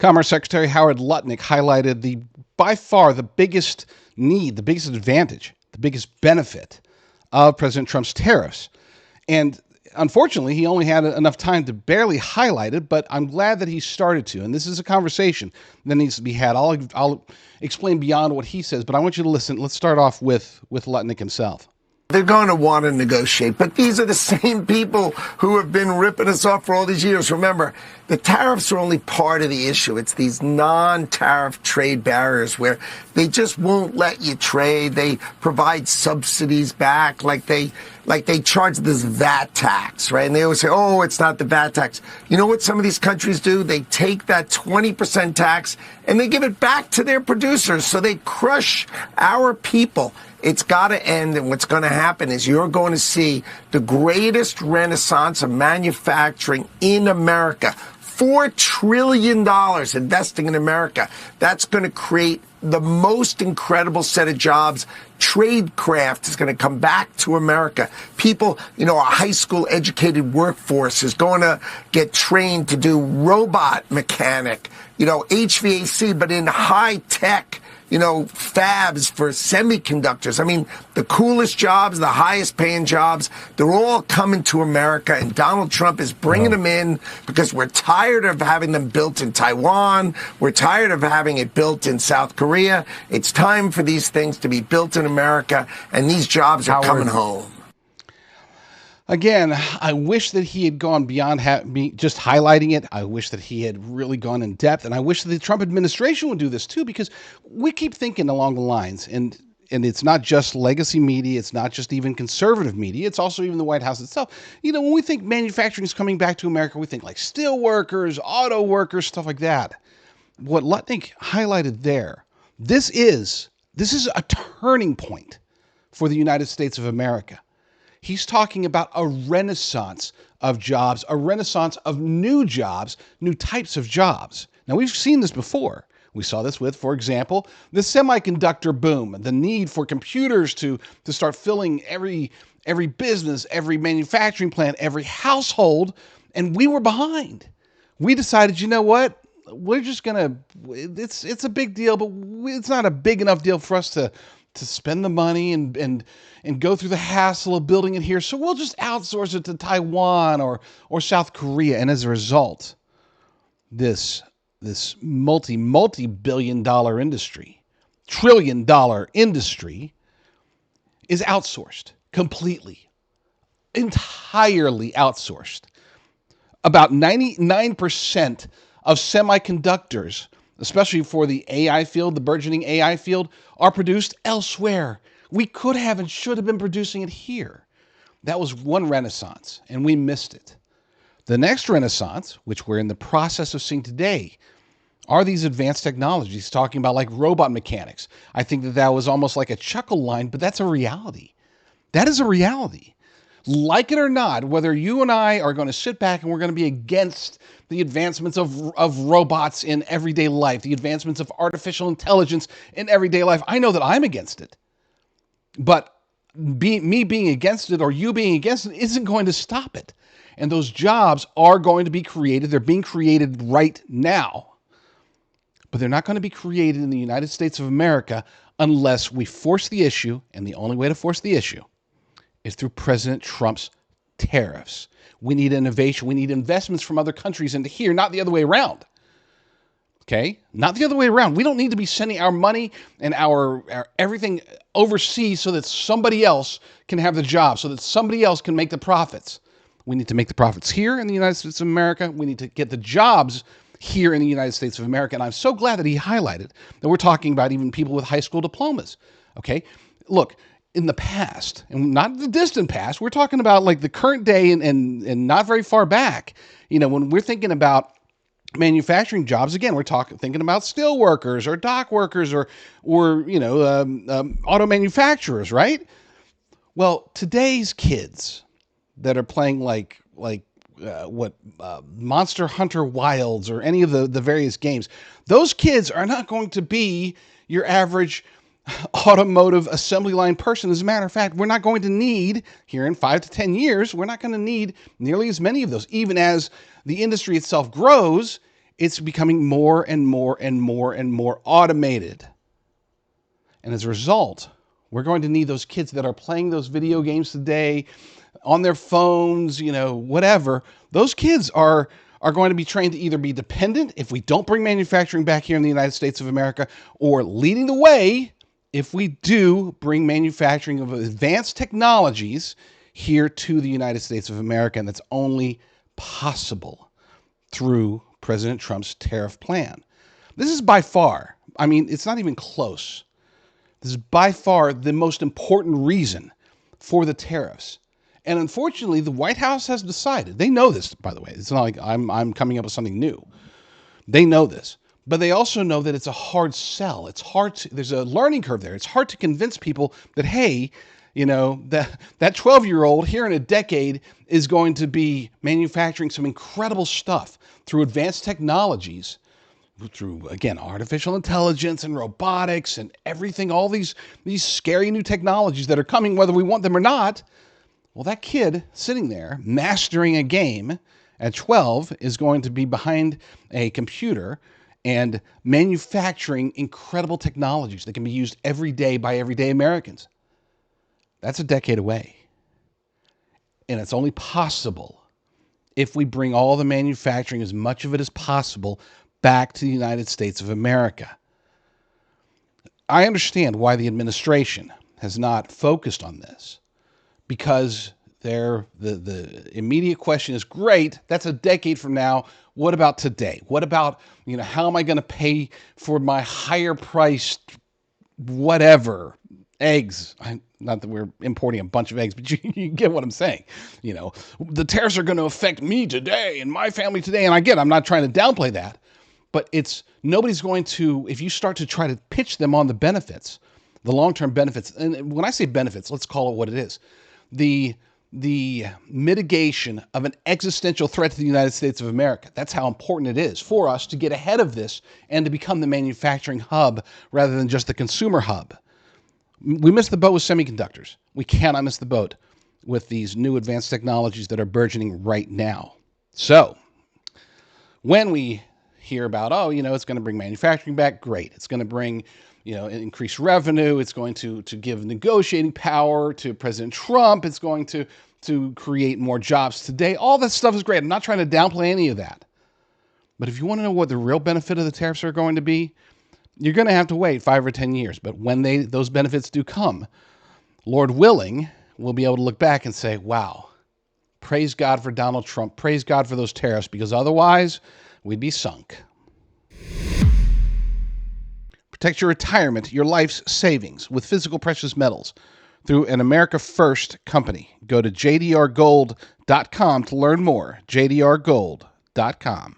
Commerce Secretary Howard Lutnick highlighted by far the biggest need, the biggest advantage, the biggest benefit of President Trump's tariffs. And unfortunately, he only had enough time to barely highlight it, but I'm glad that he started to. And this is a conversation that needs to be had. I'll explain beyond what he says, but I want you to listen. Let's start off with Lutnick himself. They're going to want to negotiate, but these are the same people who have been ripping us off for all these years. Remember, the tariffs are only part of the issue. It's these non-tariff trade barriers where they just won't let you trade. They provide subsidies back, like they charge this VAT tax, right? And they always say, oh, it's not the VAT tax. You know what some of these countries do? They take that 20% tax and they give it back to their producers. So they crush our people. It's got to end, and what's going to happen is you're going to see the greatest renaissance of manufacturing in America. $4 trillion investing in America. That's going to create the most incredible set of jobs. Tradecraft is going to come back to America. People, a high school educated workforce is going to get trained to do robot mechanic, HVAC, but in high tech, fabs for semiconductors. I mean, the coolest jobs, the highest paying jobs, they're all coming to America, and Donald Trump is bringing them in because we're tired of having them built in Taiwan. We're tired of having it built in South Korea. It's time for these things to be built in America, and these jobs are coming home. Again, I wish that he had gone beyond just highlighting it. I wish that he had really gone in depth, and I wish that the Trump administration would do this too, because we keep thinking along the lines, and it's not just legacy media, it's not just even conservative media, it's also even the White House itself. When we think manufacturing is coming back to America, we think like steel workers, auto workers, stuff like that. What Lutnick highlighted there, this is a turning point for the United States of America. He's talking about a renaissance of jobs, a renaissance of new jobs, new types of jobs. Now, we've seen this before. We saw this with, for example, the semiconductor boom, the need for computers to start filling every business, every manufacturing plant, every household, and we were behind. We decided, you know what? We're just it's a big deal, but it's not a big enough deal for us to spend the money and go through the hassle of building it here. So we'll just outsource it to Taiwan or South Korea. And as a result, this multi-billion dollar industry, $1 trillion industry is outsourced completely, entirely outsourced. About 99% of semiconductors, especially for the AI field, the burgeoning AI field, are produced elsewhere. We could have and should have been producing it here. That was one renaissance, and we missed it. The next renaissance, which we're in the process of seeing today, are these advanced technologies, talking about like robot mechanics. I think that was almost like a chuckle line, but that's a reality. That is a reality. Like it or not, whether you and I are going to sit back and we're going to be against the advancements of robots in everyday life, the advancements of artificial intelligence in everyday life, I know that I'm against it. But me being against it or you being against it isn't going to stop it. And those jobs are going to be created. They're being created right now. But they're not going to be created in the United States of America unless we force the issue, and the only way to force the issue is through President Trump's tariffs. We need innovation. We need investments from other countries into here, not the other way around. Okay? Not the other way around. We don't need to be sending our money and our everything overseas so that somebody else can have the job, so that somebody else can make the profits. We need to make the profits here in the United States of America. We need to get the jobs here in the United States of America. And I'm so glad that he highlighted that we're talking about even people with high school diplomas. Okay? Look, in the past, and not the distant past, we're talking about like the current day and not very far back. When we're thinking about manufacturing jobs, again, we're thinking about steel workers or dock workers or auto manufacturers, right? Well, today's kids that are playing Monster Hunter Wilds or any of the various games, those kids are not going to be your average automotive assembly line person. As a matter of fact, we're not going to need, here in 5 to 10 years, we're not going to need nearly as many of those. Even as the industry itself grows, It's becoming more and more and more and more automated. And as a result, we're going to need those kids that are playing those video games today on their phones, whatever. Those kids are going to be trained to either be dependent if we don't bring manufacturing back here in the United States of America, or leading the way if we do bring manufacturing of advanced technologies here to the United States of America. And that's only possible through President Trump's tariff plan. This is by far, it's not even close. This is by far the most important reason for the tariffs. And unfortunately, the White House has decided. They know this, by the way. It's not like I'm coming up with something new. They know this. But they also know that it's a hard sell. There's a learning curve there. It's hard to convince people that, hey, that 12-year-old here in a decade is going to be manufacturing some incredible stuff through advanced technologies, through, again, artificial intelligence and robotics and everything, all these scary new technologies that are coming, whether we want them or not. Well, that kid sitting there mastering a game at 12 is going to be behind a computer and manufacturing incredible technologies that can be used every day by everyday Americans. That's a decade away. And it's only possible if we bring all the manufacturing, as much of it as possible, back to the United States of America. I understand why the administration has not focused on this, because the immediate question is, great, that's a decade from now. What about today? What about, how am I going to pay for my higher priced whatever, eggs? Not that we're importing a bunch of eggs, but you get what I'm saying. The tariffs are going to affect me today and my family today. And I'm not trying to downplay that, but nobody's going to, if you start to try to pitch them on the benefits, the long-term benefits. And when I say benefits, let's call it what it is. The mitigation of an existential threat to the United States of America. That's how important it is for us to get ahead of this and to become the manufacturing hub rather than just the consumer hub. We missed the boat with semiconductors. We cannot miss the boat with these new advanced technologies that are burgeoning right now. So when we hear about, it's going to bring manufacturing back, great. It's going to bring increased revenue. It's going to give negotiating power to President Trump. It's going to create more jobs today. All that stuff is great. I'm not trying to downplay any of that. But if you want to know what the real benefit of the tariffs are going to be, you're going to have to wait 5 or 10 years. But when those benefits do come, Lord willing, we'll be able to look back and say, wow, praise God for Donald Trump. Praise God for those tariffs, because otherwise we'd be sunk. Protect your retirement, your life's savings with physical precious metals through an America First company. Go to jdrgold.com to learn more. jdrgold.com.